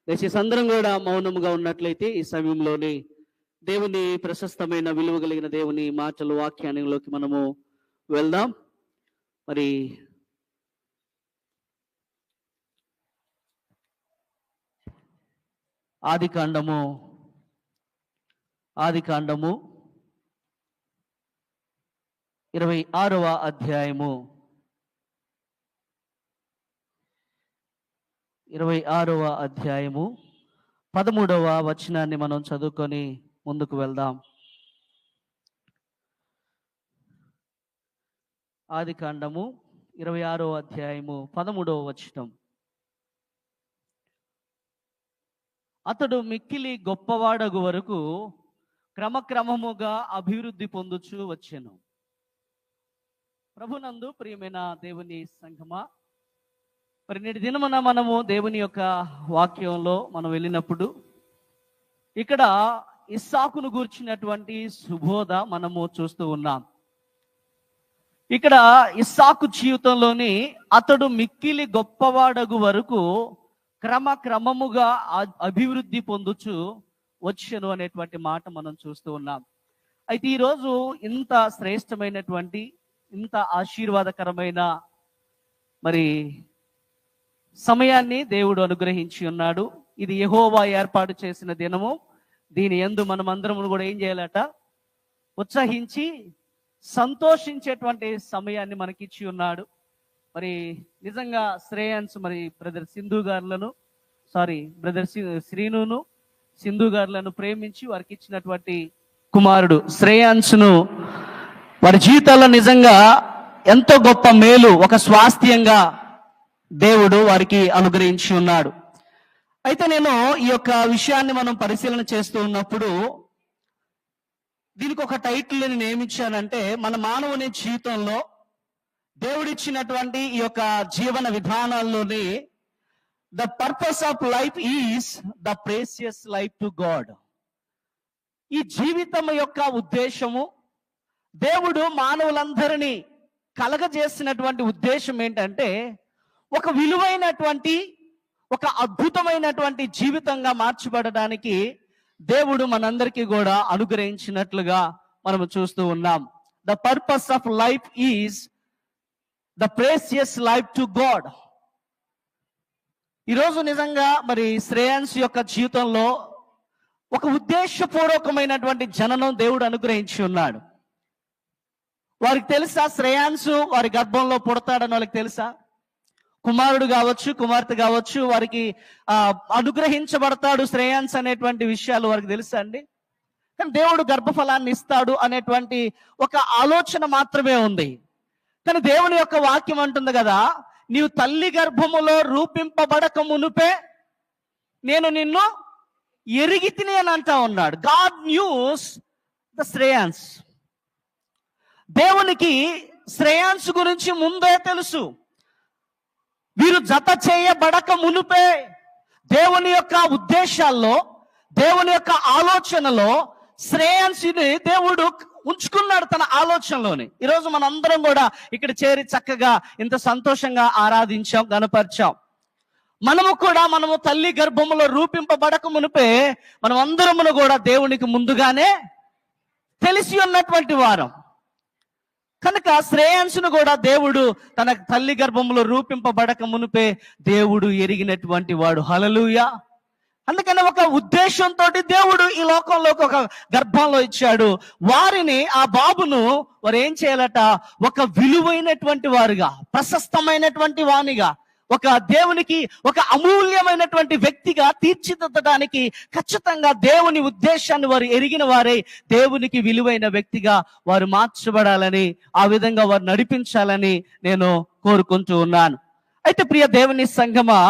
దయచేసి అందరం కూడా మౌనముగా ఉన్నట్లయితే ఈ సమయంలోని దేవుని ప్రశస్తమైన విలువ కలిగిన దేవుని మాటలు వాక్యానికి మనము వెళ్దాం. మరి ఆదికాండము 26వ అధ్యాయము 13వ వచనాన్ని మనం చదువుకొని ముందుకు వెళ్దాం. ఆదికాండము 26వ అధ్యాయము 13వ వచనం. అతడు మిక్కిలి గొప్పవాడగు వరకు క్రమక్రమముగా అభివృద్ధి పొందుచు వచ్చెను. ప్రభునందు ప్రియమైన దేవుని సంఘమా, మరి నేటి దినమున మనము దేవుని యొక్క వాక్యంలో మనం వెళ్ళినప్పుడు ఇక్కడ ఇస్సాకును గూర్చినటువంటి సుబోధ మనము చూస్తూ ఉన్నాం. ఇక్కడ ఇస్సాకు జీవితంలోని అతడు మిక్కిలి గొప్పవాడగు వరకు క్రమముగా అభివృద్ధి పొందుచు వచ్చెను అనేటువంటి మాట మనం చూస్తూ ఉన్నాం. అయితే ఈరోజు ఇంత శ్రేష్టమైనటువంటి, ఇంత ఆశీర్వాదకరమైన మరి సమయాన్ని దేవుడు అనుగ్రహించి ఉన్నాడు. ఇది యెహోవా ఏర్పాటు చేసిన దినము. దీని యందు మనం అందరం కూడా ఏం చేయాలట? ఉత్సహించి సంతోషించేటువంటి సమయాన్ని మనకిచ్చి ఉన్నాడు. మరి నిజంగా శ్రేయాన్స్ మరి బ్రదర్ శ్రీనును సింధు గారులను ప్రేమించి వారికి ఇచ్చినటువంటి కుమారుడు శ్రేయాన్స్ను వారి జీవితాల్లో నిజంగా ఎంతో గొప్ప మేలు, ఒక స్వాస్థ్యంగా దేవుడు వారికి అనుగ్రహించి ఉన్నాడు. అయితే నేను ఈ యొక్క విషయాన్ని మనం పరిశీలన చేస్తూ ఉన్నప్పుడు దీనికి ఒక టైటిల్ నేను ఏమిచ్చానంటే, మన మానవుని జీవితంలో దేవుడిచ్చినటువంటి ఈ యొక్క జీవన విధానాల్లోని the purpose of life is the precious life to God. ఈ జీవితం యొక్క ఉద్దేశము, దేవుడు మానవులందరినీ కలగజేసినటువంటి ఉద్దేశం ఏంటంటే, ఒక విలువైనటువంటి, ఒక అద్భుతమైనటువంటి జీవితంగా మార్చబడడానికి దేవుడు మనందరికీ కూడా అనుగ్రహించినట్లుగా మనము చూస్తూ ఉన్నాం. The purpose of life is the precious life to God. ఈరోజు నిజంగా మరి శ్రేయాన్స్ యొక్క జీవితంలో ఒక ఉద్దేశపూర్వకమైనటువంటి జననం దేవుడు అనుగ్రహించి ఉన్నాడు. వారికి తెలుసా శ్రేయాన్సు వారి గర్భంలో పుడతాడని వాళ్ళకి తెలుసా? కుమారుడు కావచ్చు, కుమార్తె కావచ్చు, వారికి అనుగ్రహించబడతాడు శ్రేయాన్స్ అనేటువంటి విషయాలు వారికి తెలుసా అండి? కానీ దేవుడు గర్భఫలాన్ని ఇస్తాడు అనేటువంటి ఒక ఆలోచన మాత్రమే ఉంది. కానీ దేవుని యొక్క వాక్యం అంటుంది కదా, నీవు తల్లి గర్భములో రూపింపబడక మునుపే నేను నిన్ను ఎరిగి తిని అని అంటా ఉన్నాడు. God news the Shreyans. దేవునికి శ్రేయాన్స్ గురించి ముందే తెలుసు. వీరు జత చేయబడక మునుపే దేవుని యొక్క ఉద్దేశాల్లో, దేవుని యొక్క ఆలోచనలో శ్రేయాన్సిని దేవుడు ఉంచుకున్నాడు తన ఆలోచనలోని. ఈరోజు మనందరం కూడా ఇక్కడ చేరి చక్కగా ఇంత సంతోషంగా ఆరాధించాం, గణపరిచాం. మనము తల్లి గర్భములో రూపింపబడక మునిపే మనం అందరమును కూడా దేవునికి ముందుగానే తెలిసి ఉన్నటువంటి వారం. కనుక శ్రేయాన్సును కూడా దేవుడు తన తల్లి గర్భంలో రూపింపబడక మునిపే దేవుడు ఎరిగినటువంటి వాడు. హల్లెలూయా. అందుకని ఒక ఉద్దేశంతో దేవుడు ఈ లోకంలోకి ఒక గర్భంలో ఇచ్చాడు. వారిని, ఆ బాబును వారు ఏం చేయాలట? ఒక విలువైనటువంటి వారుగా, ప్రశస్తమైనటువంటి వానిగా, ఒక దేవునికి ఒక అమూల్యమైనటువంటి వ్యక్తిగా తీర్చిదిద్దడానికి ఖచ్చితంగా దేవుని ఉద్దేశాన్ని వారు ఎరిగిన వారే దేవునికి విలువైన వ్యక్తిగా వారు మార్చబడాలని, ఆ విధంగా వారు నడిపించాలని నేను కోరుకుంటూ ఉన్నాను. అయితే ప్రియ దేవుని సంఘమా,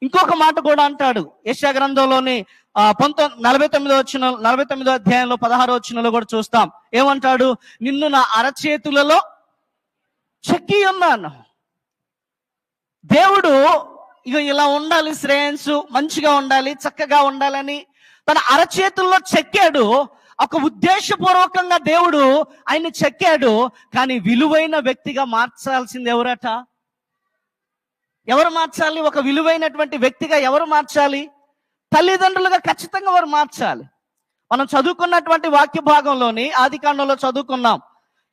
ఇంకొక మాట కూడా అంటాడు యెషయా గ్రంథంలోని 49వ అధ్యాయంలో 16వ వచనంలో కూడా చూస్తాం. ఏమంటాడు? నిన్ను నా అరచేతులలో చెక్కి ఉన్నాను. దేవుడు ఇక ఇలా ఉండాలి, శ్రేయస్సు మంచిగా ఉండాలి, చక్కగా ఉండాలని తన అరచేతుల్లో చెక్కాడు. ఒక ఉద్దేశపూర్వకంగా దేవుడు ఆయన్ని చెక్కాడు. కానీ విలువైన వ్యక్తిగా మార్చాల్సింది ఎవరట? ఎవరు మార్చాలి? ఒక విలువైనటువంటి వ్యక్తిగా ఎవరు మార్చాలి? తల్లిదండ్రులుగా ఖచ్చితంగా వారు మార్చాలి. మనం చదువుకున్నటువంటి వాక్య భాగంలోని ఆదికాండంలో చదువుకున్నాం,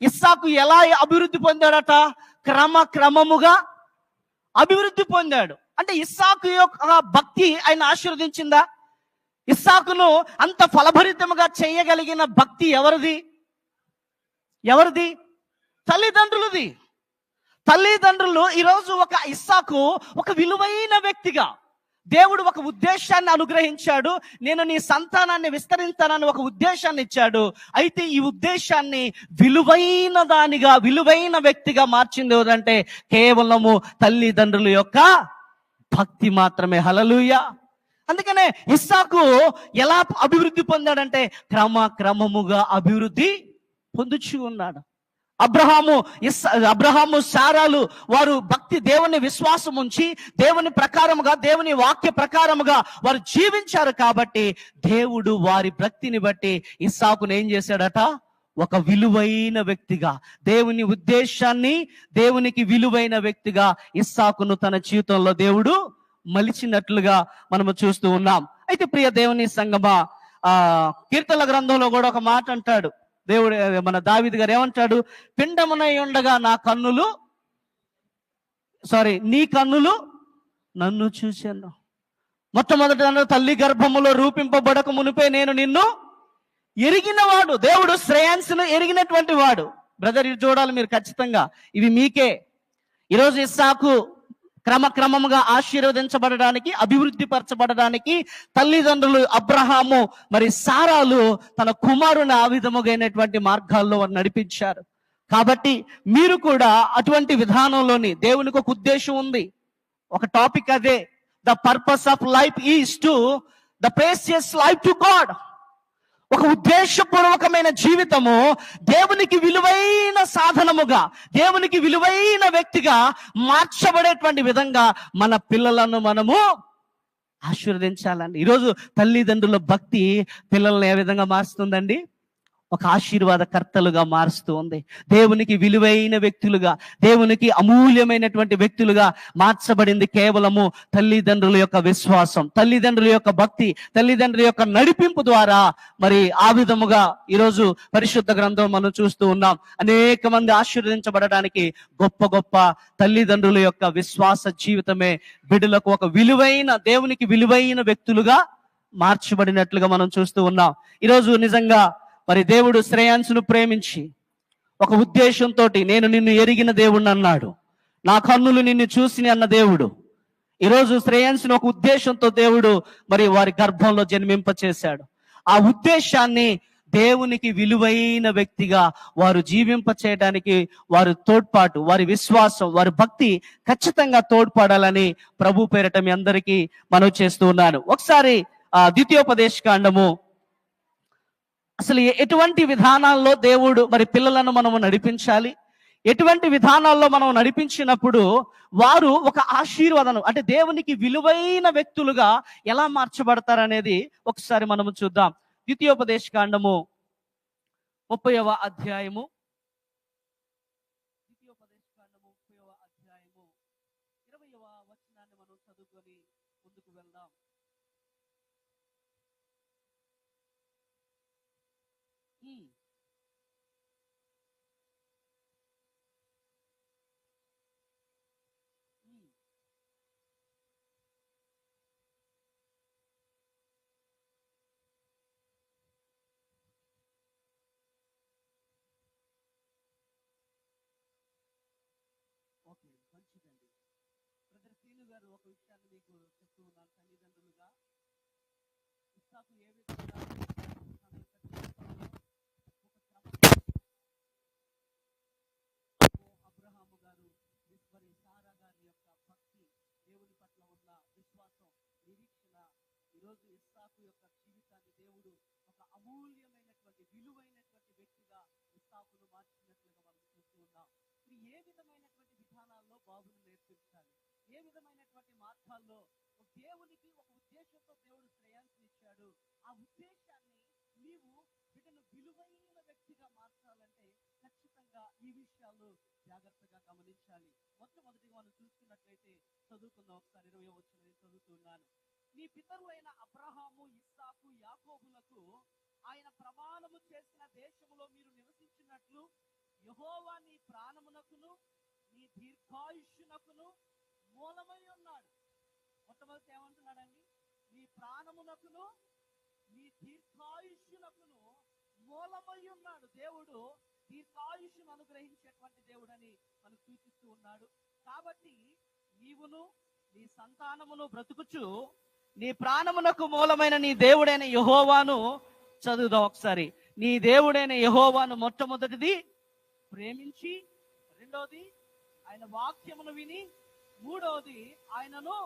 ఇస్సాకు ఎలా అభివృద్ధి పొందాడట? క్రమముగా అభివృద్ధి పొందాడు. అంటే ఇస్సాకు యొక్క భక్తి ఆయన ఆశీర్వదించిందా? ఇస్సాకును అంత ఫలభరితముగా చేయగలిగిన భక్తి ఎవరిది? తల్లిదండ్రులది. తల్లిదండ్రులు ఈరోజు ఒక ఇస్సాకు ఒక విలువైన వ్యక్తిగా దేవుడు ఒక ఉద్దేశాన్ని అనుగ్రహించాడు. నేను నీ సంతానాన్ని విస్తరిస్తానని ఒక ఉద్దేశాన్ని ఇచ్చాడు. అయితే ఈ ఉద్దేశాన్ని విలువైన దానిగా, విలువైన వ్యక్తిగా మార్చింది ఎవరంటే కేవలము తల్లిదండ్రుల యొక్క భక్తి మాత్రమే. హల్లెలూయా. అందుకనే ఇస్సాకు ఎలా అభివృద్ధి పొందాడంటే క్రమముగా అభివృద్ధి పొందుచు ఉన్నాడు. అబ్రహాము సారాలు వారు భక్తి, దేవుని విశ్వాసం ఉంచి దేవుని ప్రకారముగా, దేవుని వాక్య ప్రకారముగా వారు జీవించారు. కాబట్టి దేవుడు వారి భక్తిని బట్టి ఇస్సాకును ఏం చేశాడట? ఒక విలువైన వ్యక్తిగా, దేవుని ఉద్దేశాన్ని దేవునికి విలువైన వ్యక్తిగా ఇస్సాకును తన జీవితంలో దేవుడు మలిచినట్లుగా మనము చూస్తూ ఉన్నాం. అయితే ప్రియ దేవుని సంగమా, కీర్తనల గ్రంథంలో కూడా ఒక మాట అంటాడు దేవుడు, మన దావీదు గారు ఏమంటాడు? పిండమునై ఉండగా నీ కన్నులు నన్ను చూశాను. మొట్టమొదట తల్లి గర్భములో రూపింపబడక మునిపే నేను నిన్ను ఎరిగినవాడు. దేవుడు శ్రేయాన్సును ఎరిగినటువంటి వాడు. బ్రదర్, ఇది చూడాలి మీరు ఖచ్చితంగా. ఇవి మీకే. ఈరోజు ఇస్సాకు క్రమముగా ఆశీర్వదించబడడానికి, అభివృద్ధి పరచబడడానికి తల్లిదండ్రులు అబ్రహాము మరి సారాలు తన కుమారుని ఆ విధముగైనటువంటి మార్గాల్లో వారు నడిపించారు. కాబట్టి మీరు కూడా అటువంటి విధానంలోని, దేవునికి ఒక ఉద్దేశం ఉంది, ఒక టాపిక్ అదే, the purpose of life is to the precious life to God. ఒక ఉద్దేశపూర్వకమైన జీవితము దేవునికి విలువైన సాధనముగా, దేవునికి విలువైన వ్యక్తిగా మార్చబడేటువంటి విధంగా మన పిల్లలను మనము ఆశీర్వదించాలండి. ఈరోజు తల్లిదండ్రుల భక్తి పిల్లల్ని ఏ విధంగా మారుస్తుందండి? ఒక ఆశీర్వాదకర్తలుగా మారుస్తూ ఉంది. దేవునికి విలువైన వ్యక్తులుగా, దేవునికి అమూల్యమైనటువంటి వ్యక్తులుగా మార్చబడింది కేవలము తల్లిదండ్రుల యొక్క విశ్వాసం, తల్లిదండ్రుల యొక్క భక్తి, తల్లిదండ్రుల యొక్క నడిపింపు ద్వారా. మరి ఆ విధముగా ఈరోజు పరిశుద్ధ గ్రంథం మనం చూస్తూ ఉన్నాం. అనేక మంది ఆశీర్వదించబడడానికి గొప్ప తల్లిదండ్రుల యొక్క విశ్వాస జీవితమే బిడ్డలకు ఒక విలువైన, దేవునికి విలువైన వ్యక్తులుగా మార్చబడినట్లుగా మనం చూస్తూ ఉన్నాం. ఈరోజు నిజంగా మరి దేవుడు శ్రేయాన్సును ప్రేమించి ఒక ఉద్దేశంతో, నేను నిన్ను ఎరిగిన దేవుణ్ణి అన్నాడు, నా కన్నులు నిన్ను చూసి అన్న దేవుడు ఈరోజు శ్రేయాన్సును ఒక ఉద్దేశంతో దేవుడు మరి వారి గర్భంలో జన్మింపచేశాడు. ఆ ఉద్దేశాన్ని దేవునికి విలువైన వ్యక్తిగా వారు జీవింప చేయడానికి వారు తోడ్పాటు, వారి విశ్వాసం, వారి భక్తి ఖచ్చితంగా తోడ్పడాలని ప్రభు పేరట మీ అందరికీ మనవి చేస్తూ ఉన్నాను. ఒకసారి ద్వితీయోపదేశ కాండము, అసలు ఎటువంటి విధానాల్లో దేవుడు మరి పిల్లలను మనము నడిపించాలి, ఎటువంటి విధానాల్లో మనం నడిపించినప్పుడు వారు ఒక ఆశీర్వాదం, అంటే దేవునికి విలువైన వ్యక్తులుగా ఎలా మార్చబడతారనేది ఒకసారి మనము చూద్దాం. ద్వితీయోపదేశ కాండము 30వ అధ్యాయము, ద్వితీయోపదేశ కాండము 30వ అధ్యాయము 20వ వచనాన్ని మనం చదువుకొని ముందుకు వెళ్దాం. ఓకే, మంచిదండి. బ్రదర్ సీను గారు ఒక విషయాన్ని మీకు చెప్తూ ఉన్నాను. తల్లిదండ్రులుగా ఇస్సాకు ఏ విధంగా అబ్రహాము గారు మరి సారా గారి యొక్క భక్తి, దేవుని పట్ల ఉన్న విశ్వాసం, నిరీక్షణ, ఈరోజు ఇస్సాకు యొక్క జీవితాన్ని దేవుడు ఒక అమూల్యమైనటువంటి విలువైనటువంటి వ్యక్తిగా ఇస్సాకును మార్చినట్లుగా మనం చూస్తూ ఉన్నాం. ఏ విధమైనటువంటి విధానాల్లో బాబును నేర్పించాలి, ఏ విధమైనటువంటి మార్గాల్లో దేవునికి ఒక ఉద్దేశంతో దేవుడు శ్రేయాన్నిచ్చాడు. ఆ ఉద్దేశాన్ని నీవు బిడ్డను విలువైన వ్యక్తిగా మార్చాలంటే ఖచ్చితంగా ఈ విషయాలు జాగ్రత్తగా గమనించాలి. మొట్టమొదటిగా మనం చూసుకున్నట్లయితే చదువుకుందాం. ఒకసారి 20వ వచనం చదువుతున్నాను. నీ పితరులైన అబ్రహాము, ఇస్సాకు, యాకోబులకు ఆయన ప్రమాణము చేసిన దేశములో మీరు నివసించినట్లు యెహోవా నీ ప్రాణమునకును నీ దీర్ఘాయుష్యునకును మూలమై ఉన్నాడు. మొట్టమొదటి ఏమంటున్నాడండి? నీ ప్రాణమునకును నీ దీర్ఘాయుష్యునకును మూలమై ఉన్నాడు. దేవుడు దీర్ఘాయుష్యును అనుగ్రహించేటువంటి దేవుడని మనకు సూచిస్తూ ఉన్నాడు. కాబట్టి నీవును నీ సంతానమును బ్రతుకుచు నీ ప్రాణమునకు మూలమైన నీ దేవుడైన యెహోవాను చదువుదాం ఒకసారి. నీ దేవుడైన యెహోవాను మొట్టమొదటిది ప్రేమించి, రెండోది ఆయన వాక్యమును విని, మూడోది ఆయనను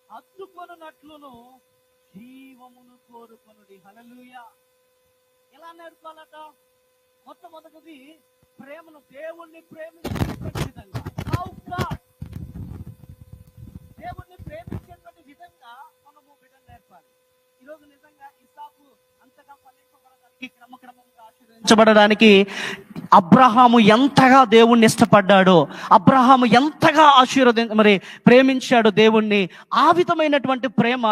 హత్తుకొనున్నట్లును జీవమును కోరుకొనుడి. హల్లెలూయా. ఎలా నేర్చుకోవాలట? మొట్టమొదటిది ప్రేమను, దేవుణ్ణి ప్రేమించేటువంటి విధంగా, దేవుణ్ణి ప్రేమించేటువంటి విధంగా మనము బిడ్డను నేర్పాలి. ఈరోజు నిజంగా ఇస్సాకు అంతగా ఫలింపబడడానికి, క్రమక్రమంగా ఆశీర్వదించబడడానికి అబ్రహాము ఎంతగా దేవుణ్ణి ఇష్టపడ్డాడో, అబ్రహాము ఎంతగా ప్రేమించాడు దేవుణ్ణి, ఆ విధమైనటువంటి ప్రేమ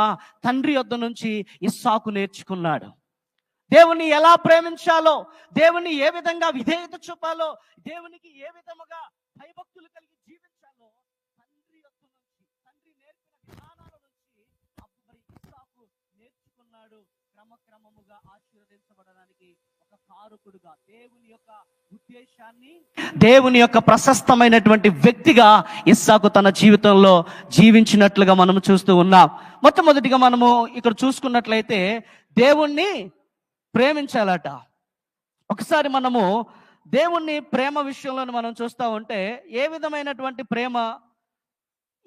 తండ్రి యొద్ద నుంచి ఇస్సాకు నేర్చుకున్నాడు. దేవుణ్ణి ఎలా ప్రేమించాలో, దేవుణ్ణి ఏ విధంగా విధేయత చూపాలో, దేవునికి ఏ విధముగా భయభక్తులు కలిగి జీవించాలో తండ్రి యొద్ద నుంచి, తండ్రి నేర్పిన విధానాల నుంచి ఇస్సాకు నేర్చుకున్నాడు. క్రమక్రమముగా ఆశీర్వదించబడడానికి ఒక కారకుడుగా, దేవుని యొక్క ఉద్దేశాన్ని, దేవుని యొక్క ప్రశస్తమైనటువంటి వ్యక్తిగా ఇస్సాకు తన జీవితంలో జీవించినట్లుగా మనం చూస్తూ ఉన్నాం. మొట్టమొదటిగా మనము ఇక్కడ చూసుకున్నట్లయితే దేవుణ్ణి ప్రేమించాలట. ఒకసారి మనము దేవుణ్ణి ప్రేమ విషయంలో మనం చూస్తూ ఉంటే, ఏ విధమైనటువంటి ప్రేమ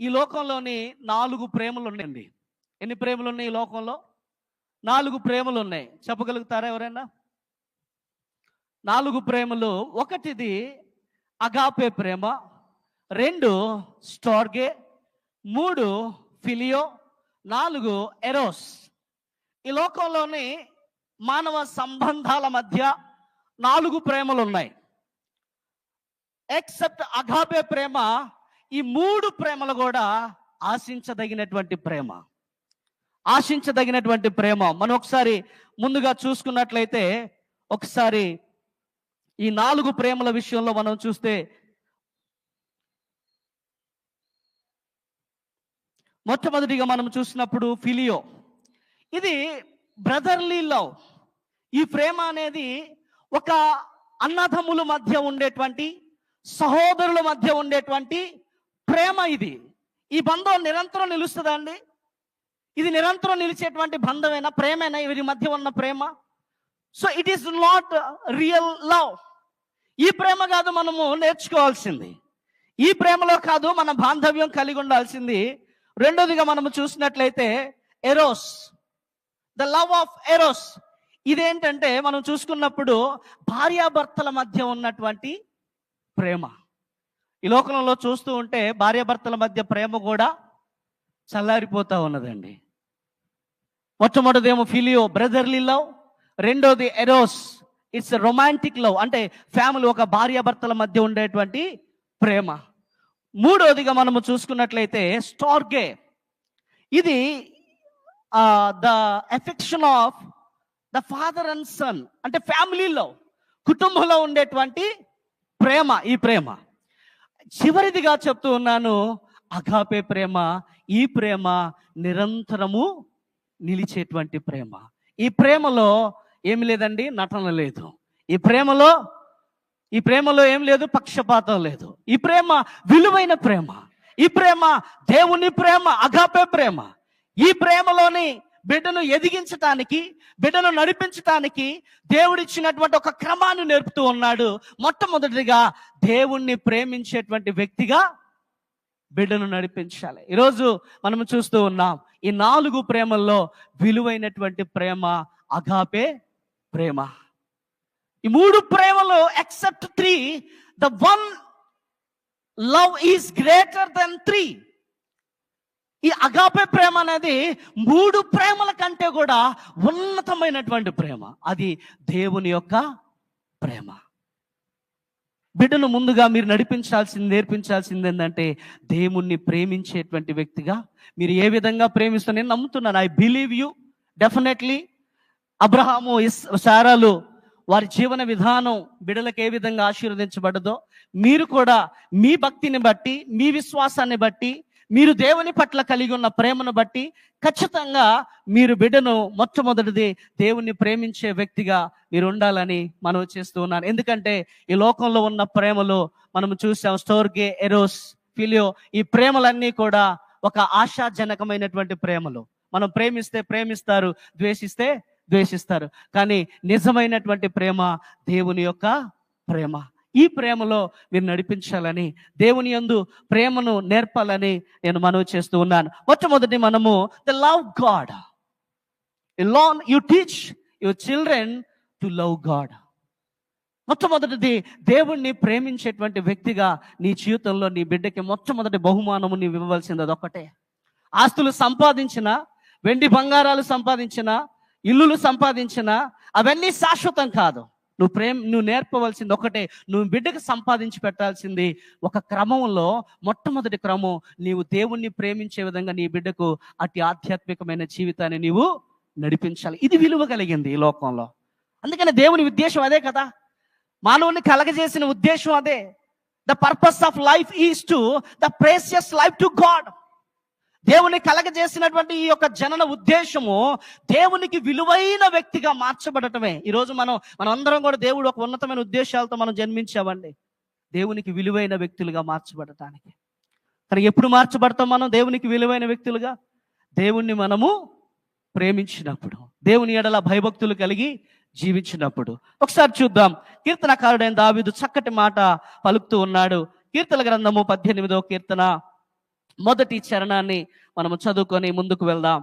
ఈ లోకంలోని 4 ప్రేమలు ఉన్నాయండి. ఎన్ని ప్రేమలు ఉన్నాయి ఈ లోకంలో? 4 ప్రేమలు ఉన్నాయి. చెప్పగలుగుతారా ఎవరైనా? 4 ప్రేమలు. ఒకటిది అగాపే ప్రేమ, 2 స్టార్గే, 3 ఫిలియో, 4 ఎరోస్. ఈ లోకంలోని మానవ సంబంధాల మధ్య 4 ప్రేమలు ఉన్నాయి. ఎక్సెప్ట్ అగాపే ప్రేమ, ఈ 3 ప్రేమలు కూడా ఆశించదగినటువంటి ప్రేమ, ఆశించదగినటువంటి ప్రేమ. మనం ఒకసారి ముందుగా చూసుకున్నట్లయితే, ఒకసారి ఈ 4 ప్రేమల విషయంలో మనం చూస్తే, మొట్టమొదటిగా మనం చూసినప్పుడు ఫిలియో. ఇది బ్రదర్లీ లవ్. ఈ ప్రేమ అనేది ఒక అన్నదమ్ముల మధ్య ఉండేటువంటి, సహోదరుల మధ్య ఉండేటువంటి ప్రేమ. ఇది, ఈ బంధం నిరంతరం నిలుస్తుందా అండి? ఇది నిరంతరం నిలిచేటువంటి బంధమేనా, ప్రేమేనా వీరి మధ్య ఉన్న ప్రేమ? So it is not real love. ఈ ప్రేమ కాదు మనము నేర్చుకోవాల్సింది, ఈ ప్రేమలో కాదు మన బాంధవ్యం కలిగి ఉండాల్సింది. రెండోదిగా మనము చూసినట్లయితే Eros, the love of Eros. ఇదేంటంటే మనం చూసుకున్నప్పుడు భార్యాభర్తల మధ్య ఉన్నటువంటి ప్రేమ. ఈ లోకంలో చూస్తూ ఉంటే భార్యాభర్తల మధ్య ప్రేమ కూడా చల్లారిపోతా ఉన్నదండి. మొట్టమొదటిదేమో ఫిలియో, బ్రదర్లీ లవ్. రెండోది ఎరోస్, ఇట్స్ రొమాంటిక్ లవ్, అంటే ఫ్యామిలీ, ఒక భార్యాభర్తల మధ్య ఉండేటువంటి ప్రేమ. మూడోదిగా మనము చూసుకున్నట్లయితే స్టార్గే. ఇది the affection of the father and son, అంటే ఫ్యామిలీలో, కుటుంబంలో ఉండేటువంటి ప్రేమ. ఈ ప్రేమ చివరిదిగా చెప్తూ ఉన్నాను, అగాపే ప్రేమ. ఈ ప్రేమ నిరంతరము నిలిచేటువంటి ప్రేమ. ఈ ప్రేమలో ఏమి లేదండి, నటన లేదు. ఈ ప్రేమలో ఏం లేదు, పక్షపాతం లేదు. ఈ ప్రేమ విలువైన ప్రేమ. ఈ ప్రేమ దేవుని ప్రేమ, అగాపే ప్రేమ. ఈ ప్రేమలోని బిడ్డను ఎదిగించటానికి, బిడ్డను నడిపించటానికి దేవుడిచ్చినటువంటి ఒక క్రమాన్ని నేర్పుతూ ఉన్నాడు. మొట్టమొదటిగా దేవుణ్ణి ప్రేమించేటువంటి వ్యక్తిగా బిడ్డను నడిపించాలి. ఈరోజు మనం చూస్తూ ఉన్నాం, ఈ 4 ప్రేమల్లో విలువైనటువంటి ప్రేమ అగాపే ప్రేమ. ఈ 3 ప్రేమలు except 3, the one love is greater than 3. ఈ అగాపే ప్రేమ అనేది 3 ప్రేమల కంటే కూడా ఉన్నతమైనటువంటి ప్రేమ. అది దేవుని యొక్క ప్రేమ. బిడ్డను ముందుగా మీరు నేర్పించాల్సింది ఏంటంటే దేవుణ్ణి ప్రేమించేటువంటి వ్యక్తిగా మీరు ఏ విధంగా ప్రేమిస్తున్నారు. నేను నమ్ముతున్నాను, I believe you definitely. Abraham శారాలు వారి జీవన విధానం బిడ్డలకు ఏ విధంగా ఆశీర్వదించబడదో, మీరు కూడా మీ భక్తిని బట్టి, మీ విశ్వాసాన్ని బట్టి, మీరు దేవుని పట్ల కలిగి ఉన్న ప్రేమను బట్టి ఖచ్చితంగా మీరు బిడ్డను మొట్టమొదటిది దేవుణ్ణి ప్రేమించే వ్యక్తిగా మీరు ఉండాలని మనం చేస్తూ ఉన్నాను. ఎందుకంటే ఈ లోకంలో ఉన్న ప్రేమలో మనం చూసాం, స్టోర్గే, ఎరోస్, ఫిలియో, ఈ ప్రేమలన్నీ కూడా ఒక ఆశాజనకమైనటువంటి ప్రేమలు. మనం ప్రేమిస్తే ప్రేమిస్తారు, ద్వేషిస్తే ద్వేషిస్తారు. కానీ నిజమైనటువంటి ప్రేమ దేవుని యొక్క ప్రేమ. ఈ ప్రేమలో మీరు నడిపించాలని, దేవుని యందు ప్రేమను నేర్పాలని నేను మనవి చేస్తూ ఉన్నాను. మొట్టమొదటి మనము the love God. You teach your children to love God. మొట్టమొదటిది దేవుణ్ణి ప్రేమించేటువంటి వ్యక్తిగా నీ జీవితంలో నీ బిడ్డకి మొట్టమొదటి బహుమానము నీవు ఇవ్వవలసింది అదొక్కటే. ఆస్తులు సంపాదించిన, వెండి బంగారాలు సంపాదించిన, ఇల్లులు సంపాదించిన, అవన్నీ శాశ్వతం కాదు. నువ్వు నేర్పవలసింది ఒకటే, నువ్వు బిడ్డకు సంపాదించి పెట్టాల్సింది ఒక క్రమంలో మొట్టమొదటి క్రమం, నీవు దేవుణ్ణి ప్రేమించే విధంగా నీ బిడ్డకు అతి ఆధ్యాత్మికమైన జీవితాన్ని నీవు నడిపించాలి. ఇది విలువ కలిగింది ఈ లోకంలో. అందుకని దేవుని ఉద్దేశం అదే కదా, మానవుని కలగజేసిన ఉద్దేశం అదే. The purpose of life is to the precious life to God. దేవుని కలగజేసినటువంటి ఈ యొక్క జనన ఉద్దేశము దేవునికి విలువైన వ్యక్తిగా మార్చబడటమే. ఈరోజు మనం అందరం కూడా దేవుడు ఒక ఉన్నతమైన ఉద్దేశాలతో మనం జన్మించామండి, దేవునికి విలువైన వ్యక్తులుగా మార్చబడటానికి. కానీ ఎప్పుడు మార్చబడతాం మనం దేవునికి విలువైన వ్యక్తులుగా? దేవుణ్ణి మనము ప్రేమించినప్పుడు, దేవుని ఎడల భయభక్తులు కలిగి జీవించినప్పుడు. ఒకసారి చూద్దాం, కీర్తనకారుడైన దావీదు చక్కటి మాట పలుకుతూ ఉన్నాడు. కీర్తన గ్రంథము 18వ కీర్తన మొదటి చరణాన్ని మనము చదువుకొని ముందుకు వెళ్దాం.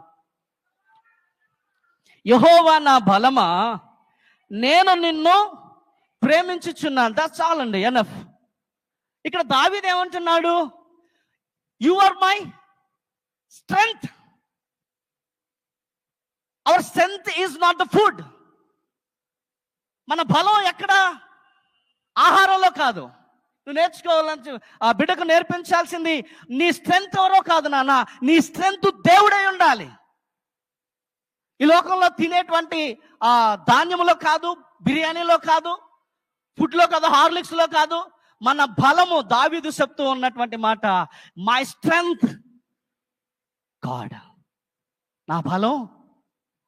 యెహోవా నా బలమా, నేను నిన్ను ప్రేమించుచున్నాను. దట్స్ ఆల్ అండి, ఎనఫ్. ఇక్కడ దావీదు ఏమంటున్నాడు? You are my strength. Our strength is not the food. మన బలం ఎక్కడ? ఆహారంలో కాదు. నువ్వు నేర్చుకోవాలని ఆ బిడ్డకు నేర్పించాల్సింది నీ స్ట్రెంగ్త్ ఎవరో కాదు నాన్న, నీ స్ట్రెంగ్త్ దేవుడై ఉండాలి. ఈ లోకంలో తినేటువంటి ధాన్యంలో కాదు, బిర్యానీలో కాదు, ఫుడ్లో కాదు, హార్లిక్స్లో కాదు. మన బలము, దావీదు చెప్తూ ఉన్నటువంటి మాట, మై స్ట్రెంగ్త్ గాడ్. నా బలం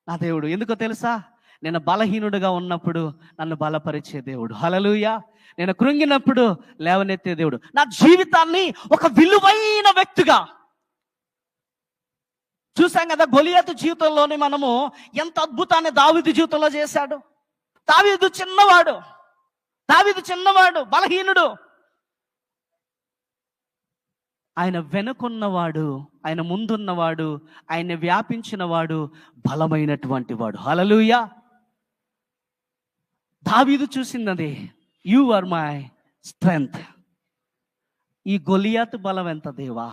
నా దేవుడు. ఎందుకో తెలుసా? నేను బలహీనుడిగా ఉన్నప్పుడు నన్ను బలపరిచే దేవుడు. హల్లెలూయా. నేను కృంగినప్పుడు లేవనెత్తే దేవుడు. నా జీవితాన్ని ఒక విలువైన వ్యక్తిగా చూసాం కదా. గొలియాతు జీవితంలోని మనము ఎంత అద్భుతాన్ని దావీదు జీవితంలో చేశాడు. దావీదు చిన్నవాడు, బలహీనుడు. ఆయన వెనుకున్నవాడు, ఆయన ముందున్నవాడు, ఆయన వ్యాపించినవాడు, బలమైనటువంటి వాడు. హల్లెలూయా. దావీదు చూసింది, యు ఆర్ మై స్ట్రెంగ్త్. ఈ గొలియాతు బలం ఎంత దేవా!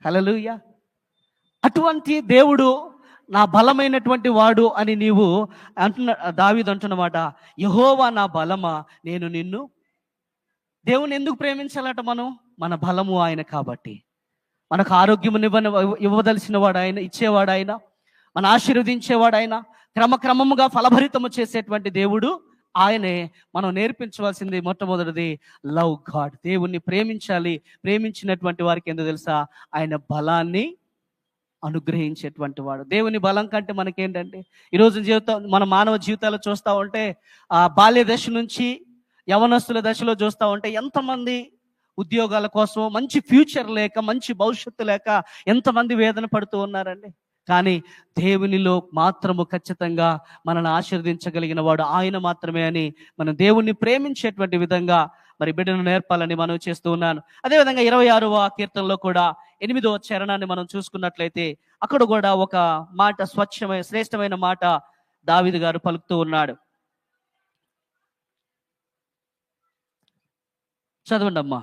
హల్లెలూయా. అటువంటి దేవుడు నా బలమైనటువంటి వాడు అని నీవు దావీదు అంటున్నమాట. యెహోవా నా బలమా, నేను నిన్ను. దేవుని ఎందుకు ప్రేమించాలట మనం? మన బలము ఆయన కాబట్టి. మనకు ఆరోగ్యము ఇవ్వదలసిన వాడు ఆయన, ఇచ్చేవాడు ఆయన, మన ఆశీర్వదించేవాడు ఆయన, క్రమక్రమముగా ఫలభరితము చేసేటువంటి దేవుడు ఆయనే. మనం నేర్పించవలసింది మొట్టమొదటిది లవ్ గాడ్. దేవుణ్ణి ప్రేమించాలి. ప్రేమించినటువంటి వారికి ఎందుకు తెలుసా? ఆయన బలాన్ని అనుగ్రహించేటువంటి వాడు. దేవుని బలం కంటే మనకేంటంటే, ఈరోజు మన మానవ జీవితాలు చూస్తూ ఉంటే, బాల్య దశ నుంచి యవనస్తుల దశలో చూస్తూ ఉంటే ఎంతమంది ఉద్యోగాల కోసం, మంచి ఫ్యూచర్ లేక, మంచి భవిష్యత్తు లేక ఎంతమంది వేదన పడుతూ ఉన్నారండి. కానీ దేవునిలో మాత్రము ఖచ్చితంగా మనల్ని ఆశీర్వదించగలిగిన వాడు ఆయన మాత్రమే అని మనం దేవుణ్ణి ప్రేమించేటువంటి విధంగా మరి బిడ్డను నేర్పాలని మనం చేస్తూ ఉన్నాను. అదేవిధంగా 26వ కీర్తనలో కూడా 8వ చరణాన్ని మనం చూసుకున్నట్లయితే అక్కడ కూడా ఒక మాట, శ్రేష్టమైన మాట దావీదు గారు పలుకుతూ ఉన్నాడు. చదవండి అమ్మా.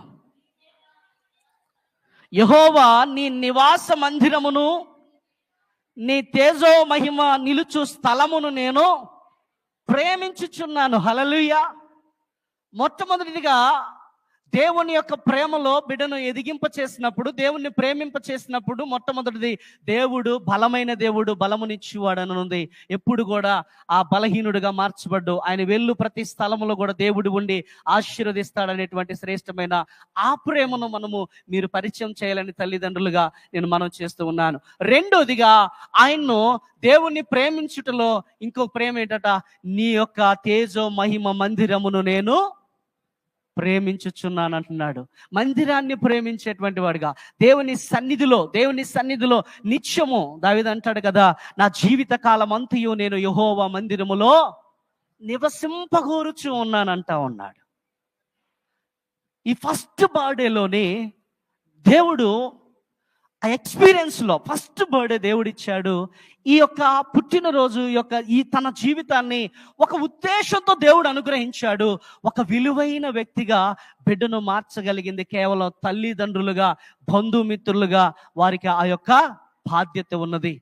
యెహోవా నీ నివాస మందిరమును, నీ తేజో మహిమ నిలుచు స్థలమును నేను ప్రేమించుచున్నాను. హల్లెలూయా. మొట్టమొదటిగా దేవుని యొక్క ప్రేమలో బిడ్డను ఎదిగింప చేసినప్పుడు, దేవుణ్ణి ప్రేమింప చేసినప్పుడు, మొట్టమొదటిది దేవుడు బలమైన దేవుడు, బలమునిచ్చేవాడు అని ఉంది. ఎప్పుడు కూడా ఆ బలహీనుడిగా మార్చబడ్డు, ఆయన వెళ్ళు ప్రతి స్థలంలో కూడా దేవుడు ఉండి ఆశీర్వదిస్తాడనేటువంటి శ్రేష్టమైన ఆ ప్రేమను మీరు పరిచయం చేయాలని తల్లిదండ్రులుగా నేను మనం చేస్తూ ఉన్నాను. రెండోదిగా ఆయన్ను దేవుణ్ణి ప్రేమించుటలో ఇంకో ప్రేమ ఏంటట, నీ యొక్క తేజో మహిమ మందిరమును నేను ప్రేమించుచున్నాను అంటున్నాడు. మందిరాన్ని ప్రేమించేటువంటి వాడుగా, దేవుని సన్నిధిలో నిత్యము దావీదు అంటాడు కదా, నా జీవిత కాలం అంతయు నేను యెహోవా మందిరములో నివసింపగోరుచు ఉన్నాడు. ఈ ఫస్ట్ బర్త్డేలోని దేవుడు ఆ ఎక్స్పీరియన్స్లో ఫస్ట్ బర్త్డే దేవుడిచ్చాడు. ఈ యొక్క పుట్టినరోజు యొక్క ఈ తన జీవితాన్ని ఒక ఉద్దేశంతో దేవుడు అనుగ్రహించాడు. ఒక విలువైన వ్యక్తిగా బిడ్డను మార్చగలిగింది కేవలం తల్లిదండ్రులుగా, బంధుమిత్రులుగా వారికి ఆ యొక్క బాధ్యత ఉన్నది.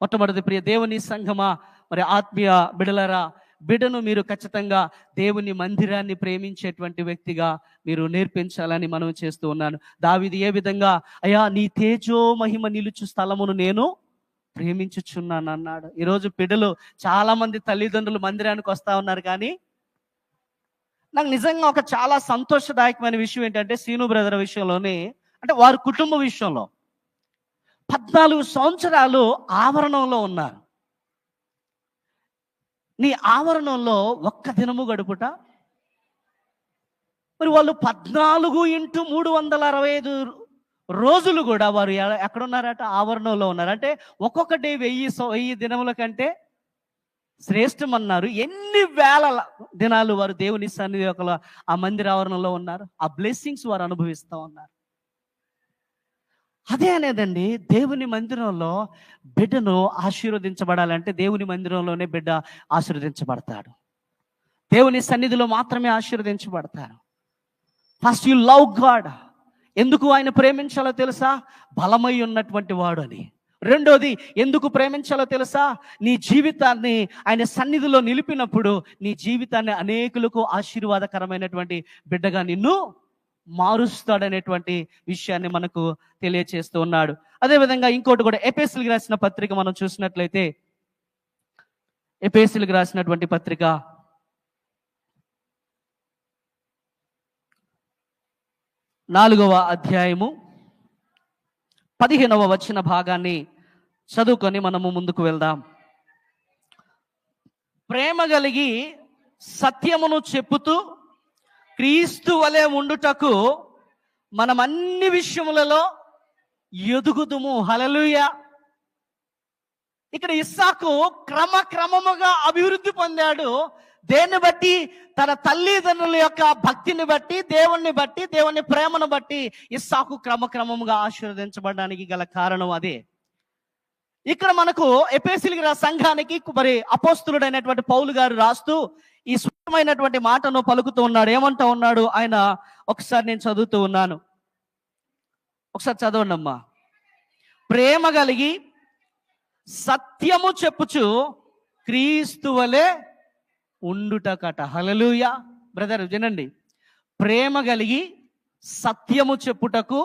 మొట్టమొదటి ప్రియ దేవుని సంఘమా, మరి ఆత్మీయ బిడ్డలారా, బిడ్డను మీరు ఖచ్చితంగా దేవుని మందిరాన్ని ప్రేమించేటువంటి వ్యక్తిగా మీరు నేర్పించాలని మనం చేస్తూ ఉన్నాను. దావీదు ఏ విధంగా, అయ్యా నీ తేజో మహిమ నిలుచు స్థలమును నేను ప్రేమించుచున్నాను అన్నాడు. ఈరోజు బిడ్డలు చాలా మంది తల్లిదండ్రులు మందిరానికి వస్తా ఉన్నారు, కానీ నాకు నిజంగా ఒక చాలా సంతోషదాయకమైన విషయం ఏంటంటే, సీను బ్రదర్ విషయంలోనే, అంటే వారి కుటుంబ విషయంలో 14 సంవత్సరాలు ఆవరణంలో ఉన్నారు. నీ ఆవరణంలో ఒక్క దినము గడుపుట, మరి వాళ్ళు 14x365 రోజులు కూడా వారు ఎక్కడున్నారట, ఆవరణంలో ఉన్నారు. అంటే ఒక్కొక్క డే 1000 దినముల కంటే శ్రేష్టం అన్నారు. ఎన్ని వేల దినాలు వారు దేవుని సన్నిధి ఆ మందిర ఆవరణలో ఉన్నారు. ఆ బ్లెస్సింగ్స్ వారు అనుభవిస్తూ ఉన్నారు. అదే అనేదండి, దేవుని మందిరంలో బిడ్డను ఆశీర్వదించబడాలంటే దేవుని మందిరంలోనే బిడ్డ ఆశీర్వదించబడతాడు. దేవుని సన్నిధిలో మాత్రమే ఆశీర్వదించబడతారు. First you love God. ఎందుకు ఆయన ప్రేమించాలో తెలుసా? బలమై ఉన్నటువంటి వాడు అని. రెండోది ఎందుకు ప్రేమించాలో తెలుసా? నీ జీవితాన్ని ఆయన సన్నిధిలో నిలిపినప్పుడు నీ జీవితాన్ని అనేకులకు ఆశీర్వాదకరమైనటువంటి బిడ్డగా నిన్ను మారుస్తాడనేటువంటి విషయాన్ని మనకు తెలియచేస్తూ ఉన్నాడు. అదేవిధంగా ఇంకోటి కూడా, ఎఫెసీయులకు రాసిన పత్రిక మనం చూసినట్లయితే, ఎఫెసీయులకు రాసినటువంటి పత్రిక 4వ అధ్యాయము 15వ వచన భాగాన్ని చదువుకొని మనము ముందుకు వెళ్దాం. ప్రేమ కలిగి సత్యమును చెప్పుతూ క్రీస్తు వలె ఉండుటకు మనం అన్ని విషయములలో ఎదుగుదుము. హల్లెలూయా. ఇక్కడ ఇస్సాకు క్రమముగా అభివృద్ధి పొందాడు. దేన్ని బట్టి? తన తల్లిదండ్రుల యొక్క భక్తిని బట్టి, దేవుణ్ణి బట్టి, దేవుని ప్రేమను బట్టి ఇస్సాకు క్రమముగా ఆశీర్వదించబడడానికి గల కారణం అదే. ఇక్కడ మనకు ఎఫెసీయుల సంఘానికి మరి అపోస్తలుడైనటువంటి పౌలు గారు రాస్తూ ఈ సుఖమైనటువంటి మాటను పలుకుతూ ఉన్నాడు. ఏమంటూ ఉన్నాడు ఆయన? ఒకసారి నేను చదువుతూ ఉన్నాను, ఒకసారి చదవండి అమ్మా. ప్రేమ కలిగి సత్యము చెప్పుచు క్రీస్తు వలె ఉండుటకట. హల్లెలూయా. బ్రదర్ వినండి, ప్రేమ కలిగి సత్యము చెప్పుటకు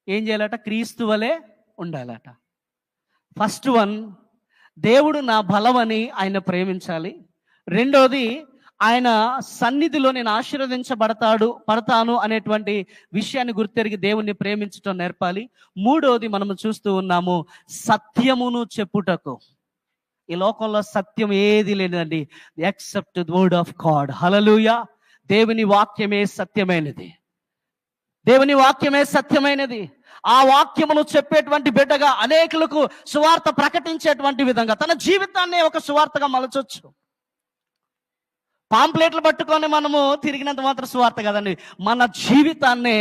ఏం చేయాలట? క్రీస్తు వలె ఉండాలట. ఫస్ట్ వన్, దేవుడు నా బలమని ఆయన ప్రేమించాలి. రెండోది, ఆయన సన్నిధిలో నేను పడతాను అనేటువంటి విషయాన్ని గుర్తెరిగి దేవుణ్ణి ప్రేమించటం నేర్పాలి. మూడోది మనము చూస్తూ ఉన్నాము, సత్యమును చెప్పుటకు. ఈ లోకంలో సత్యం ఏది లేదండి except the word of God. Hallelujah. దేవుని వాక్యమే సత్యమైనది. దేవుని వాక్యమే సత్యమైనది. ఆ వాక్యమును చెప్పేటువంటి బిడ్డగా అనేకులకు సువార్త ప్రకటించేటువంటి విధంగా తన జీవితాన్ని ఒక సువార్తగా మలచొచ్చు. పాంప్లెట్లు పట్టుకొని మనము తిరిగినంత మాత్రం సువార్త కదండి. మన జీవితాన్నే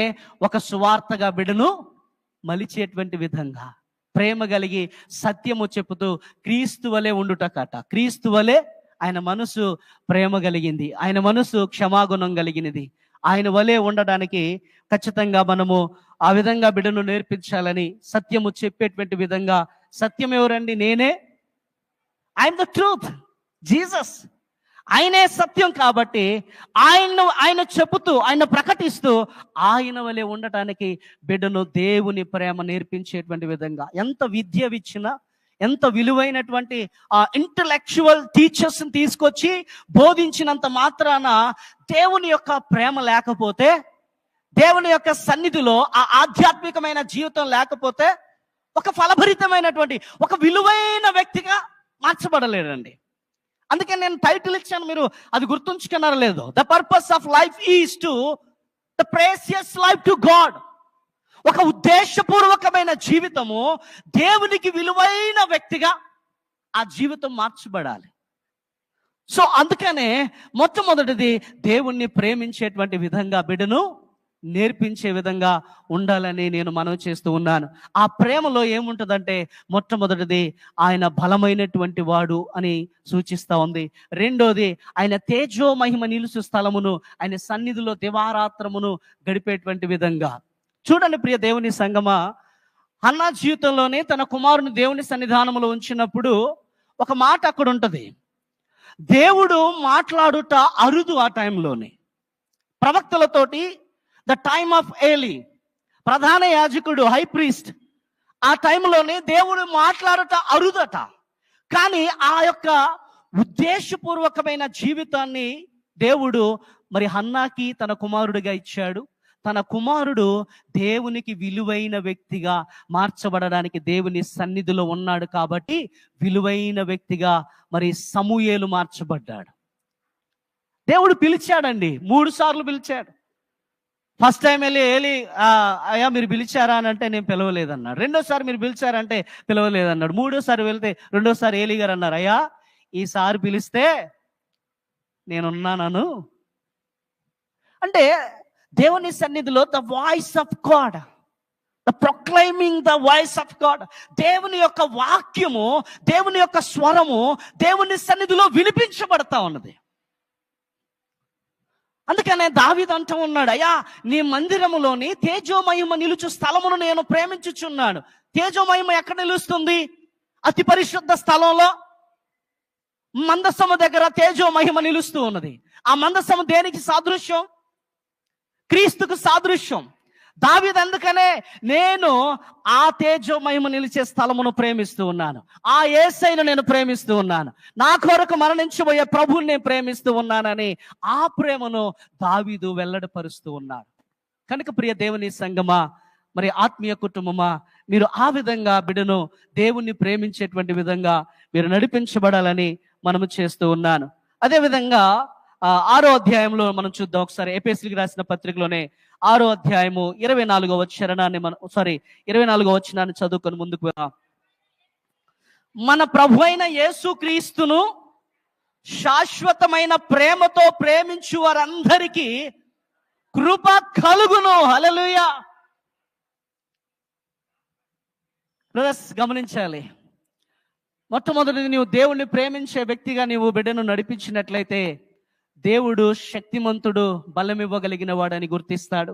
ఒక సువార్తగా బిడ్డను మలిచేటువంటి విధంగా ప్రేమ కలిగి సత్యము చెప్పుతూ క్రీస్తు వలె ఉండుటకట. క్రీస్తు వలె. ఆయన మనసు ప్రేమ కలిగింది, ఆయన మనసు క్షమాగుణం కలిగినది. ఆయన వలె ఉండడానికి ఖచ్చితంగా మనము ఆ విధంగా బిడ్డను నేర్పించాలని, సత్యము చెప్పేటువంటి విధంగా. సత్యం ఎవరండి? నేనే. I'm the truth, Jesus. ఆయనే సత్యం కాబట్టి ఆయన చెబుతూ, ఆయన ప్రకటిస్తూ, ఆయన వలె ఉండటానికి బిడ్డను దేవుని ప్రేమ నేర్పించేటువంటి విధంగా ఎంత విద్య ఇచ్చినా, ఎంత విలువైనటువంటి ఇంటలెక్చువల్ టీచర్స్ని తీసుకొచ్చి బోధించినంత మాత్రాన దేవుని యొక్క ప్రేమ లేకపోతే, దేవుని యొక్క సన్నిధిలో ఆ ఆధ్యాత్మికమైన జీవితం లేకపోతే ఒక ఫలభరితమైనటువంటి ఒక విలువైన వ్యక్తిగా మార్చబడలేడండి. అందుకే నేను టైటిల్ ఇచ్చాను, మీరు అది గుర్తుంచుకున్నారో లేదో. The purpose of life is to the precious life to God. ఒక ఉద్దేశపూర్వకమైన జీవితము, దేవునికి విలువైన వ్యక్తిగా ఆ జీవితం మార్చబడాలి. సో అందుకనే మొట్టమొదటిది దేవుణ్ణి ప్రేమించేటువంటి విధంగా బిడ్డను నేర్పించే విధంగా ఉండాలని నేను మనవి చేస్తూ ఉన్నాను. ఆ ప్రేమలో ఏముంటుందంటే మొట్టమొదటిది ఆయన బలమైనటువంటి వాడు అని సూచిస్తూ ఉంది. రెండోది ఆయన తేజో మహిమ నిలుసు స్థలమును, ఆయన సన్నిధిలో దివారాత్రమును గడిపేటువంటి విధంగా. చూడండి ప్రియ దేవుని సంగమా, హన్నా జీవితంలోనే తన కుమారుని దేవుని సన్నిధానంలో ఉంచినప్పుడు ఒక మాట అక్కడ ఉంటుంది. దేవుడు మాట్లాడుట అరుదు ఆ టైంలోనే. ప్రవక్తలతోటి ద టైమ్ ఆఫ్ ఏలీ, ప్రధాన యాజకుడు, హై ప్రీస్ట్, ఆ టైంలోనే దేవుడు మాట్లాడట అరుదట. కానీ ఆ యొక్క ఉద్దేశపూర్వకమైన జీవితాన్ని దేవుడు మరి హన్నాకి తన కుమారుడిగా ఇచ్చాడు. తన కుమారుడు దేవునికి విలువైన వ్యక్తిగా మార్చబడడానికి దేవుని సన్నిధిలో ఉన్నాడు కాబట్టి విలువైన వ్యక్తిగా మరి సమూయేలు మార్చబడ్డాడు. దేవుడు పిలిచాడండి, 3 సార్లు పిలిచాడు. ఫస్ట్ టైం వెళ్ళి అయ్యా మీరు పిలిచారా అని అంటే నేను పిలవలేదన్నాడు. రెండోసారి మీరు పిలిచారంటే పిలవలేదన్నాడు. మూడోసారి వెళ్తే రెండోసారి ఏలీ గారు అన్నారు, అయ్యా ఈసారి పిలిస్తే నేనున్నాను. అంటే దేవుని సన్నిధిలో the voice of God, the proclaiming the voice of God, దేవుని యొక్క వాక్యము, దేవుని యొక్క స్వరము దేవుని సన్నిధిలో వినిపించబడతా ఉన్నది. అందుకనే దావీదు అంటూ ఉన్నాడు, అయ్యా నీ మందిరములోని తేజోమహిమ నిలుచు స్థలమును నేను ప్రేమించుచున్నాను. తేజోమహిమ ఎక్కడ నిలుస్తుంది? అతి పరిశుద్ధ స్థలంలో మందసము దగ్గర తేజోమహిమ నిలుస్తూ ఉన్నది. ఆ మందసము దేనికి సాదృశ్యం? క్రీస్తుకు సాదృశ్యం. దావీదు అందుకనే నేను ఆ తేజోమహిమ నిలిచే స్థలమును ప్రేమిస్తూ ఉన్నాను, ఆ యేసయ్యను నేను ప్రేమిస్తూ ఉన్నాను, నా కొరకు మరణించబోయే ప్రభువుని నేను ప్రేమిస్తూ ఉన్నానని ఆ ప్రేమను దావీదు వెల్లడిపరుస్తూ ఉన్నాడు. కనుక ప్రియ దేవుని సంగమా, మరి ఆత్మీయ కుటుంబమా, మీరు ఆ విధంగా బిడ్డను దేవుణ్ణి ప్రేమించేటువంటి విధంగా మీరు నడిపించబడాలని మనము చేస్తూ ఉన్నాను. అదేవిధంగా 6వ అధ్యాయంలో మనం చూద్దాం ఒకసారి. ఎఫెసీయులకు రాసిన పత్రికలోనే 6వ అధ్యాయము 24వ వచనాన్ని చదువుకొని ముందుకు వెళ్దాం. మన ప్రభు అయిన యేసు క్రీస్తును శాశ్వతమైన ప్రేమతో ప్రేమించు వారందరికీ కృప కలుగును. హల్లెలూయా. బ్రదర్స్ గమనించాలి, మొట్టమొదటిది నీవు దేవుణ్ణి ప్రేమించే వ్యక్తిగా నీవు బిడ్డను నడిపించినట్లయితే దేవుడు శక్తిమంతుడు, బలం ఇవ్వగలిగిన వాడని గుర్తిస్తాడు.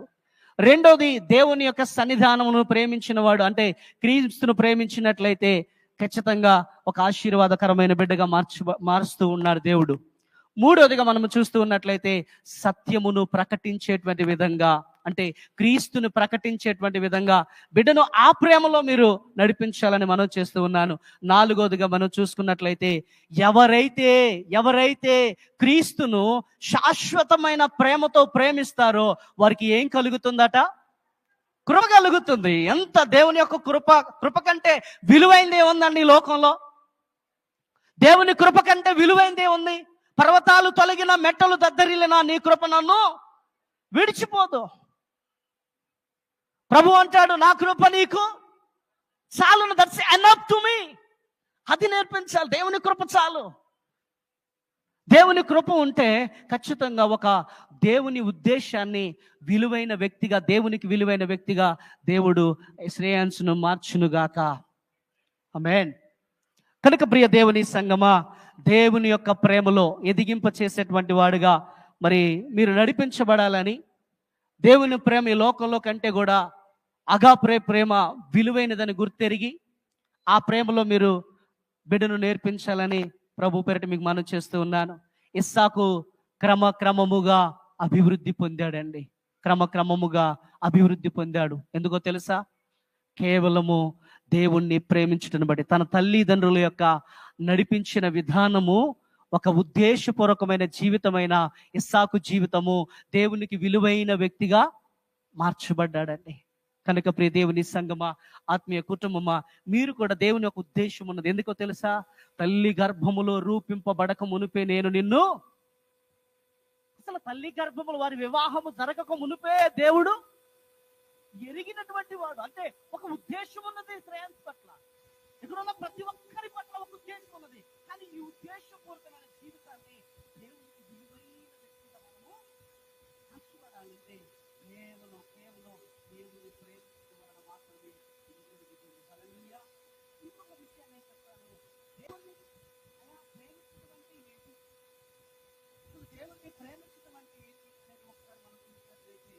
రెండోది, దేవుని యొక్క సన్నిధానమును ప్రేమించిన వాడు, అంటే క్రీస్తును ప్రేమించినట్లయితే ఖచ్చితంగా ఒక ఆశీర్వాదకరమైన బిడ్డగా మారుస్తూ ఉన్నాడు దేవుడు. మూడోదిగా మనము చూస్తూ ఉన్నట్లయితే సత్యమును ప్రకటించేటువంటి విధంగా, అంటే క్రీస్తును ప్రకటించేటువంటి విధంగా బిడ్డను ఆ ప్రేమలో మీరు నడిపించాలని మనం చేస్తూ ఉన్నాను. నాలుగోదిగా మనం చూసుకున్నట్లయితే ఎవరైతే క్రీస్తును శాశ్వతమైన ప్రేమతో ప్రేమిస్తారో వారికి ఏం కలుగుతుందట? కృప కలుగుతుంది. ఎంత దేవుని యొక్క కృప కంటే విలువైందే ఉందండి ఈ లోకంలో. దేవుని కృప కంటే విలువైందే ఉంది. పర్వతాలు తొలగిన, మెట్టలు దద్దరిల్లినా నీ కృప నన్ను విడిచిపోదు. ప్రభు అంటాడు, నా కృప నీకు చాలును, దట్స్ ఎనఫ్ టు మీ. అది నేర్పించాలి. దేవుని కృప చాలు. దేవుని కృప ఉంటే ఖచ్చితంగా ఒక దేవుని ఉద్దేశాన్ని విలువైన వ్యక్తిగా, దేవునికి విలువైన వ్యక్తిగా దేవుడు శ్రేయాంసును మార్చునుగాక. ఆమేన్. కనుక ప్రియ దేవుని సంగమా, దేవుని యొక్క ప్రేమలో ఎదిగింప చేసేటువంటి వాడుగా మరి మీరు నడిపించబడాలని, దేవుని ప్రేమ ఈ లోకంలో కంటే కూడా అగాప్రే ప్రేమ విలువైనదని గుర్తెరిగి ఆ ప్రేమలో మీరు బిడ్డను నేర్పించాలని ప్రభు పేరిట మీకు మనవి చేస్తూ ఉన్నాను. ఇస్సాకు క్రమక్రమముగా అభివృద్ధి పొందాడండి. క్రమక్రమముగా అభివృద్ధి పొందాడు. ఎందుకో తెలుసా? కేవలము దేవుణ్ణి ప్రేమించటం బట్టి, తన తల్లిదండ్రుల యొక్క నడిపించిన విధానము ఒక ఉద్దేశపూర్వకమైన జీవితమైన ఇస్సాకు జీవితము దేవునికి విలువైన వ్యక్తిగా మార్చబడ్డాడండి. కనుక ప్రియ దేవుని సంగమా, ఆత్మీయ కుటుంబమా, మీరు కూడా దేవుని యొక్క ఉద్దేశం ఉన్నది. ఎందుకో తెలుసా? తల్లి గర్భములో రూపింపబడక మునిపే నేను నిన్ను, అసలు తల్లి గర్భములో వారి వివాహము జరగక మునిపే దేవుడు ఎరిగినటువంటి వాడు. అంటే ఒక ఉద్దేశం ఉన్నది శ్రేయస్ పట్ల, ఇక్కడ ఉన్న ప్రతి ఒక్కరి పట్ల ఒక ఉద్దేశం ఉన్నది. కానీ ఈ ఉద్దేశపూర్వకమైన జీవితాన్ని దేవునికి విలువైన వ్యక్తిగా మనము మార్చుకోవాలంటే కేవలం దేవుని ప్రేమించడం వలన మాత్రమే. హల్లెలూయా. ఇంకొక విషయాన్ని చెప్తాను. దేవుని అలా ప్రేమించడం అంటే ఏంటి? దేవుని ప్రేమించడం అంటే ఏంటి అనేది ఒకసారి మనం చూసినట్లయితే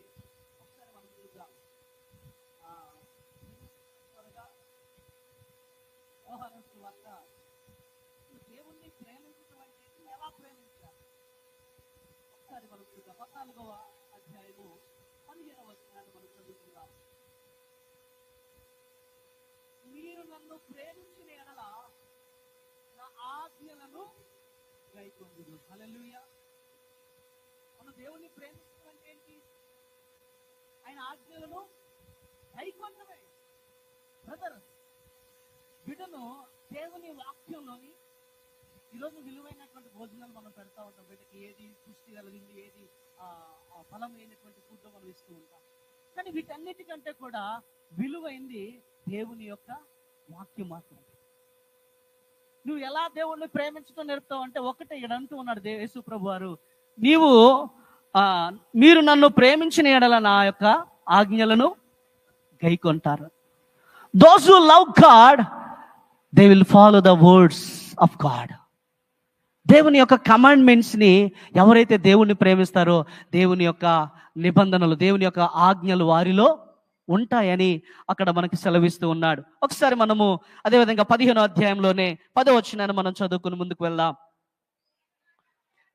ఒకసారి మనం చూద్దాం. యోహాను సువార్త, దేవుణ్ణి ప్రేమించడం అంటే ఎలా ప్రేమించాలి ఒకసారి మనం చూద్దాం. 14వ అధ్యాయము 15వ వచనాన్ని మనం చదువుకుందాం. మీరు నన్ను ప్రేమించిన ఎడల నా ఆజ్ఞలను గైకొందురు. హల్లెలూయా. మనం దేవుణ్ణి ప్రేమించడం అంటే ఏంటి? ఆయన ఆజ్ఞలను గైకొనడమే. బ్రదర్, బిడ్డను దేవుని వాక్యంలోని ఈరోజు విలువైనటువంటి భోజనాలు మనం పెడతా ఉంటాం. బిడ్డకి ఏది పుష్టి కలిగింది, ఏది ఫలమైనటువంటి ఫుడ్ మనం ఇస్తూ ఉంటాం. కానీ వీటన్నిటికంటే కూడా విలువైంది దేవుని యొక్క వాక్యం మాత్రం. నువ్వు ఎలా దేవుణ్ణి ప్రేమించడం నేర్పుతావు అంటే ఒకటే ఇక్కడ అంటూ ఉన్నాడు యేసు ప్రభు వారు, మీరు నన్ను ప్రేమించిన ఎడల నా యొక్క ఆజ్ఞలను గైకొంటారు. Those who love God, they will follow the words of God. దేవుని యొక్క కమాండ్మెంట్స్ ని ఎవరైతే దేవుణ్ణి ప్రేమిస్తారో దేవుని యొక్క నిబంధనలు, దేవుని యొక్క ఆజ్ఞలు వారిలో ఉంటాయని అక్కడ మనకి సెలవిస్తూ ఉన్నాడు. ఒకసారి మనము అదేవిధంగా 15వ అధ్యాయంలోనే 10వ వచనాన్ని మనం చదువుకుని ముందుకు వెళ్దాం.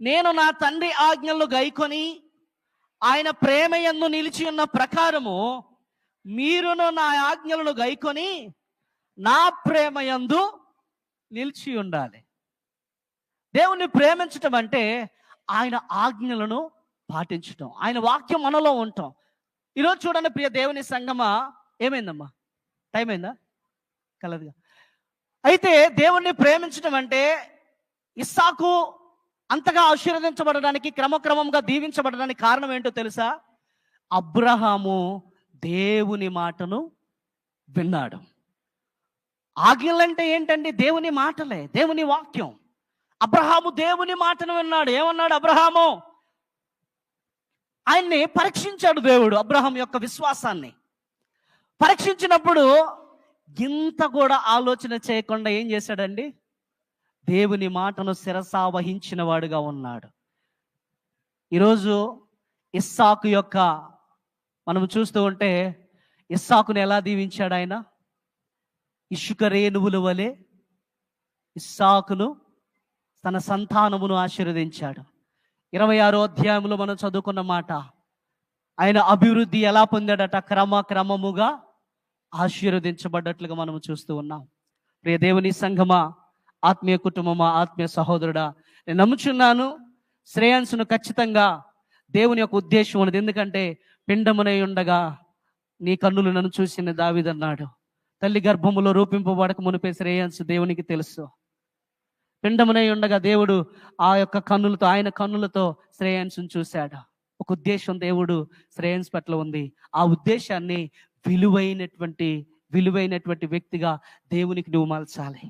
నేను నా తండ్రి ఆజ్ఞలను గైకొని ఆయన ప్రేమయందు నిలిచి ఉన్న ప్రకారము మీరును నా ఆజ్ఞలను గైకొని నా ప్రేమయందు నిలిచి ఉండాలి. దేవుణ్ణి ప్రేమించటం అంటే ఆయన ఆజ్ఞలను పాటించటం, ఆయన వాక్యం మనలో ఉండటం. ఈరోజు చూడండి ప్రియ దేవుని సంగమా, ఏమైందమ్మా? టైం అయిందా? కలదుగా. అయితే దేవుణ్ణి ప్రేమించటం అంటే ఇస్సాకు అంతగా ఆశీర్వదించబడడానికి, క్రమక్రమంగా దీవించబడడానికి కారణం ఏంటో తెలుసా? అబ్రహాము దేవుని మాటను విన్నాడు. ఆజ్ఞలంటే ఏంటండి? దేవుని మాటలే, దేవుని వాక్యం. అబ్రహాము దేవుని మాటను విన్నాడు. ఏమన్నాడు అబ్రహాము? ఆయన్ని పరీక్షించాడు దేవుడు, అబ్రహాం యొక్క విశ్వాసాన్ని పరీక్షించినప్పుడు ఇంత కూడా ఆలోచన చేయకుండా ఏం చేశాడండి? దేవుని మాటను శిరసా వహించిన వాడుగా ఉన్నాడు. ఈరోజు ఇస్సాకు యొక్క మనం చూస్తూ ఉంటే ఇస్సాకును ఎలా దీవించాడు ఆయన? ఇసుక రేణువుల వలె ఇస్సాకును తన సంతానమును ఆశీర్వదించాడు. 26వ అధ్యాయంలో మనం చదువుకున్న మాట, ఆయన అభివృద్ధి ఎలా పొందాడట? క్రమముగా ఆశీర్వదించబడ్డట్లుగా మనం చూస్తూ ఉన్నాం. ప్రియ దేవుని సంఘమా, ఆత్మీయ కుటుంబమా, ఆత్మీయ సహోదరుడా, నేను నమ్ముచున్నాను శ్రేయస్సును ఖచ్చితంగా దేవుని యొక్క ఉద్దేశం ఉన్నది. ఎందుకంటే పిండమునై ఉండగా నీ కన్నులు నన్ను చూసిన దావీదన్నాడు. తల్లి గర్భములో రూపింపబడక మునిపే శ్రేయస్సు దేవునికి తెలుసు. పిండమునై ఉండగా దేవుడు ఆ యొక్క కన్నులతో, ఆయన కన్నులతో శ్రేయస్సును చూశాడు. ఒక ఉద్దేశం దేవుడు శ్రేయస్ పట్ల ఉంది. ఆ ఉద్దేశాన్ని విలువైనటువంటి వ్యక్తిగా దేవునికి నువ్వు మలచాలి.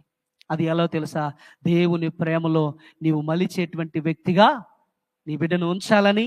అది ఎలా తెలుసా? దేవుని ప్రేమలో నీవు మలిచేటువంటి వ్యక్తిగా నీ బిడ్డను ఉంచాలని